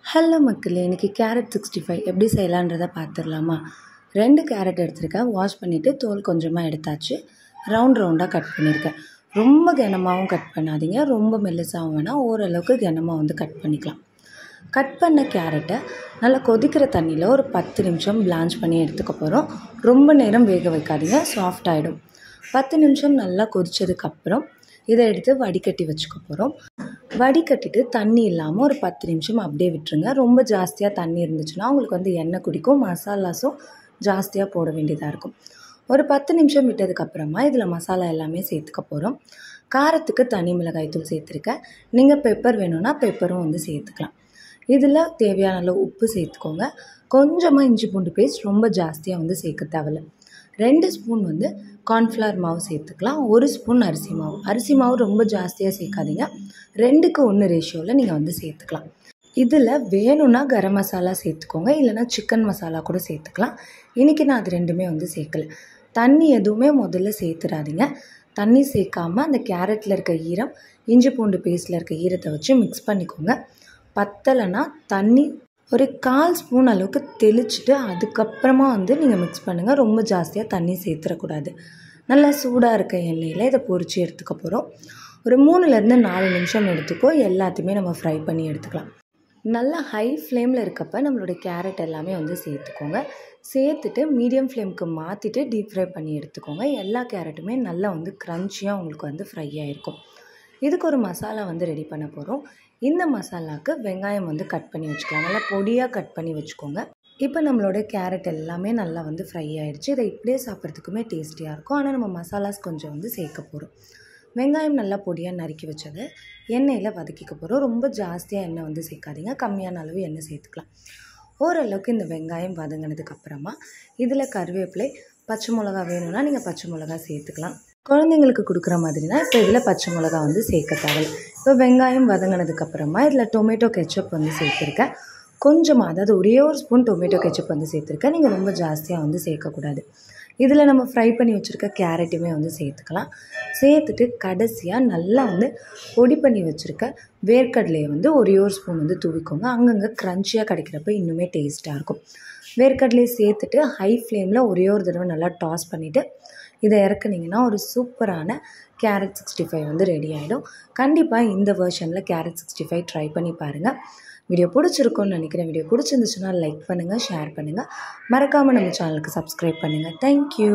Hello மக்களே, இன்றைக்கி carrot 65 எப்படி செய்யலான்றதை பார்த்துடலாமா? 2 கேரட் எடுத்திருக்கேன். வாஷ் பண்ணிவிட்டு தோல் கொஞ்சமாக எடுத்தாச்சு. ரவுண்டாக கட் பண்ணியிருக்கேன். ரொம்ப கனமாகவும் கட் பண்ணாதீங்க, ரொம்ப மெல்லிசாகவும் வேணாம், ஓரளவுக்கு கனமாக கட் பண்ணிக்கலாம். கட் பண்ண கேரட்டை நல்லா கொதிக்கிற தண்ணியில் ஒரு 10 நிமிஷம் பிளான்ச் பண்ணி எடுத்துக்க போகிறோம். ரொம்ப நேரம் வேக வைக்காதீங்க, சாஃப்ட் ஆகிடும். 10 நிமிஷம் நல்லா கொதித்ததுக்கப்புறம் இதை எடுத்து வடிகட்டி வச்சுக்க போகிறோம். வடிகட்டிட்டு தண்ணி இல்லாமல் ஒரு 10 நிமிஷம் அப்படியே விட்டுருங்க. ரொம்ப ஜாஸ்தியாக தண்ணி இருந்துச்சுன்னா உங்களுக்கு எண்ணெய் குடிக்கும், மசாலாஸும் ஜாஸ்தியாக போட வேண்டியதாக இருக்கும். ஒரு 10 நிமிஷம் விட்டதுக்கப்புறமா இதில் மசாலா எல்லாமே சேர்த்துக்க போகிறோம். காரத்துக்கு தனி மிளகாய்த்தூள் சேர்த்துருக்கேன். நீங்கள் பெப்பர் வேணும்னா பெப்பரும் சேர்த்துக்கலாம். இதில் தேவையான அளவு உப்பு சேர்த்துக்கோங்க. கொஞ்சமாக இஞ்சி பூண்டு பேஸ்ட், ரொம்ப ஜாஸ்தியாக சேர்க்க தேவையில்லை. 2 ஸ்பூன் கார்ன்ஃப்ளவர் மாவு சேர்த்துக்கலாம். 1 ஸ்பூன் அரிசி மாவு ரொம்ப ஜாஸ்தியாக சேர்க்காதீங்க, 2க்கு 1 ரேஷியோவில் நீங்கள் சேர்த்துக்கலாம். இதில் வேணும்னா கரம் மசாலா சேர்த்துக்கோங்க, இல்லைனா சிக்கன் மசாலா கூட சேர்த்துக்கலாம். இன்றைக்கி நான் அது ரெண்டுமே சேர்க்கலை. தண்ணி எதுவுமே முதல்ல சேர்த்துடாதீங்க. தண்ணி சேர்க்காமல் அந்த கேரட்டில் இருக்க ஈரம், இஞ்சி பூண்டு பேஸ்ட்டில் இருக்க ஈரத்தை வச்சு மிக்ஸ் பண்ணிக்கோங்க. பத்தலைன்னா தண்ணி ஒரு 1/4 ஸ்பூன் அளவுக்கு தெளிச்சுட்டு அதுக்கப்புறமா நீங்கள் மிக்ஸ் பண்ணுங்கள். ரொம்ப ஜாஸ்தியாக தண்ணி சேர்த்துடக்கூடாது. நல்லா சூடாக இருக்க எண்ணெயில் இதை பொரித்து எடுத்துக்க போகிறோம். ஒரு 3லேருந்து 4 நிமிஷம் எடுத்துக்கோ. எல்லாத்தையுமே நம்ம ஃப்ரை பண்ணி எடுத்துக்கலாம். நல்லா ஹை ஃப்ளேமில் இருக்கப்போ நம்மளோட கேரட் எல்லாமே சேர்த்துக்கோங்க. சேர்த்துட்டு மீடியம் ஃப்ளேமுக்கு மாற்றிட்டு டீப் ஃப்ரை பண்ணி எடுத்துக்கோங்க. எல்லா கேரட்டுமே நல்லா க்ரன்ச்சியாக உங்களுக்கு ஃப்ரை ஆகிருக்கும். இதுக்கு ஒரு மசாலா ரெடி பண்ண போகிறோம். இந்த மசாலாவுக்கு வெங்காயம் கட் பண்ணி வச்சுக்கலாம். நல்லா பொடியாக கட் பண்ணி வச்சுக்கோங்க. இப்போ நம்மளோட கேரட் எல்லாமே நல்லா ஃப்ரை ஆகிடுச்சு. இதை இப்படியே சாப்பிட்றதுக்குமே டேஸ்டியாக இருக்கும். ஆனால் நம்ம மசாலாஸ் கொஞ்சம் சேர்க்க போகிறோம். வெங்காயம் நல்லா பொடியாக நறுக்கி வச்சதை எண்ணெயில் வதக்கிக்க போகிறோம். ரொம்ப ஜாஸ்தியாக எண்ணெய் சேர்க்காதீங்க, கம்மியான அளவு எண்ணெய் சேர்த்துக்கலாம். ஓரளவுக்கு இந்த வெங்காயம் வதங்கினதுக்கப்புறமா இதில் கருவேப்பிலை, பச்சை மிளகா வேணும்னா நீங்கள் பச்சை மிளகா சேர்த்துக்கலாம். குழந்தைங்களுக்கு கொடுக்குற மாதிரினா இப்போ இதில் பச்சை மிளகா சேர்க்க தேவை. இப்போ வெங்காயம் வதங்கினதுக்கப்புறமா இதில் டொமேட்டோ கெச்சப் சேர்த்துருக்கேன். கொஞ்சமாக, அதாவது ஒரே ஒரு ஸ்பூன் டொமேட்டோ கெச்சப் சேர்த்துருக்கேன். நீங்கள் ரொம்ப ஜாஸ்தியாக சேர்க்கக்கூடாது. இதில் நம்ம ஃப்ரை பண்ணி வச்சுருக்க கேரட்டுமே சேர்த்துக்கலாம். சேர்த்துட்டு கடைசியாக நல்லா பொடி பண்ணி வச்சுருக்க வேர்க்கடலையை ஒரே ஒரு ஸ்பூன் தூவிக்கோங்க. அங்கங்கே க்ரன்ச்சியாக கிடைக்கிறப்ப இன்னுமே டேஸ்ட்டாக இருக்கும். வேர்க்கடலையை சேர்த்துட்டு ஹை ஃப்ளேமில் ஒரே ஒரு தடவை நல்லா டாஸ் பண்ணிவிட்டு இதை இறக்குனிங்கன்னா ஒரு சூப்பரான கேரட் 65 ரெடி ஆகிடும். கண்டிப்பாக இந்த வெர்ஷனில் கேரட் 65 ட்ரை பண்ணி பாருங்கள். வீடியோ பிடிச்சிருக்குன்னு நினைக்கிறேன். வீடியோ பிடிச்சிருந்துச்சுன்னா லைக் பண்ணுங்கள், ஷேர் பண்ணுங்கள். மறக்காமல் நம்ம சேனலுக்கு சப்ஸ்கிரைப் பண்ணுங்கள். தேங்க்யூ.